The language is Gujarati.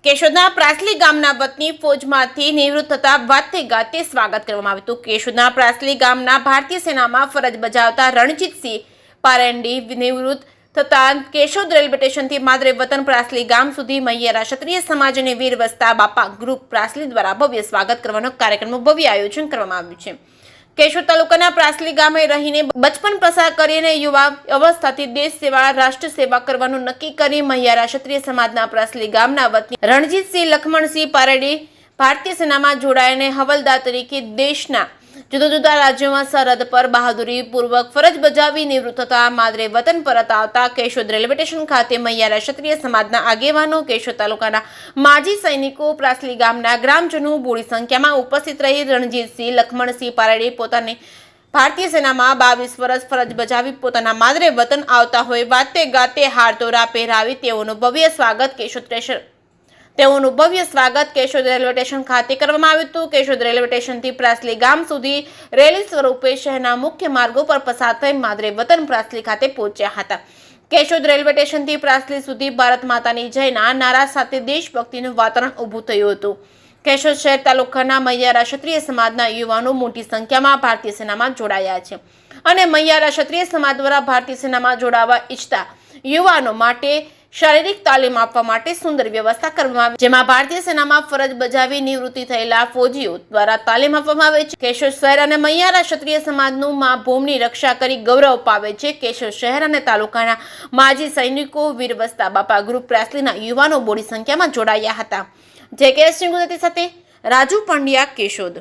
કેશોદના પ્રાસલી ગામના વતની ફોજમાંથી નિવૃત્ત થતા વાતે ગાતે સ્વાગત કરવામાં આવ્યું હતું। કેશોદના પ્રાસલી ગામના ભારતીય સેનામાં ફરજ બજાવતા રણજીતસિંહ પારેંડી નિવૃત્ત થતા કેશોદ રેલવે સ્ટેશનથી માદરે વતન પ્રાસલી ગામ સુધી મૈયારા ક્ષત્રિય સમાજ અને વીર વસ્તા બાપા ગ્રુપ પ્રાસલી દ્વારા ભવ્ય સ્વાગત કરવાનો કાર્યક્રમનું ભવ્ય આયોજન કરવામાં આવ્યું છે। કેશોદ તાલુકાના પ્રાસલી ગામે રહીને બચપન પસાર કરીને યુવા અવસ્થાથી દેશ સેવા રાષ્ટ્ર સેવા કરવાનું નક્કી કરી મૈયારા ક્ષત્રિય સમાજના પ્રાસલી ગામના વતની રણજીતસિંહ લખમણસિંહ પારેડી ભારતીય સેનામાં જોડાઈને હવલદાર તરીકે દેશના જુદા જુદા રાજ્યોમાં સરહદ પર બહાદુરી પૂર્વક ફરજ બજાવી નિવૃત્ત થતા માદરે વતન પરત આવતા કેશોદ રેલવે સ્ટેશન ખાતે મૈયારા ક્ષત્રિય સમાજના આગેવાનો કેશોદ તાલુકાના માજી સૈનિકો પ્રાસલી ગામના ગ્રામજનો બોડી સંખ્યામાં ઉપસ્થિત રહી રણજીતસિંહ લખમણસિંહ પારેડી પોતાની ભારતીય સેનામાં 22 વર્ષ ફરજ બજાવી પોતાના માદરે વતન આવતા હોય વાતે ગાતે હારતોરા પહેરાવી તેઓનું ભવ્ય સ્વાગત કેશોદ રેલવે સ્ટેશન ખાતે કરવામાં આવ્યું હતું। કેશોદ રેલવે સ્ટેશનથી પ્રાસલી ગામ સુધી રેલી સ્વરૂપે શહેરના મુખ્ય માર્ગો પર પસાર થઈ માદરે વતન પ્રાસલી ખાતે પહોંચ્યા હતા। કેશોદ રેલવે સ્ટેશનથી પ્રાસલી સુધી ભારત માતાની જયના નારા સાથે દેશભક્તિનું વાતાવરણ ઊભું થયું હતું। કેશોદ શહેર તાલુકાના મૈયારા ક્ષત્રિય સમાજના યુવાનો મોટી સંખ્યામાં ભારતીય સેનામાં જોડાયા છે અને મૈયારા ક્ષત્રિય સમાજ દ્વારા ભારતીય સેનામાં જોડાવા ઈચ્છતા યુવાનો માટે શારીરિક તાલીમ આપવા માટે સુંદર વ્યવસ્થા કરવામાં આવી, જેમાં ભારતીય સેનામાં ફરજ બજાવી નિવૃત્તિ થયેલા ફોજીઓ દ્વારા તાલીમ આપવામાં આવે છે। કેશોદ શહેર અને મૈયારા ક્ષત્રિય સમાજનું મા ભૂમિની રક્ષા કરી ગૌરવ પાવે છે। કેશોદ શહેર અને તાલુકાના માજી સૈનિકો વીર વસ્તા બાપા ગ્રુપ પ્રાસલીના યુવાનો બોડી સંખ્યામાં જોડાયા હતા। જે કે સિંહ ગુજરાતી સાથે રાજુ પંડ્યા, કેશોદ।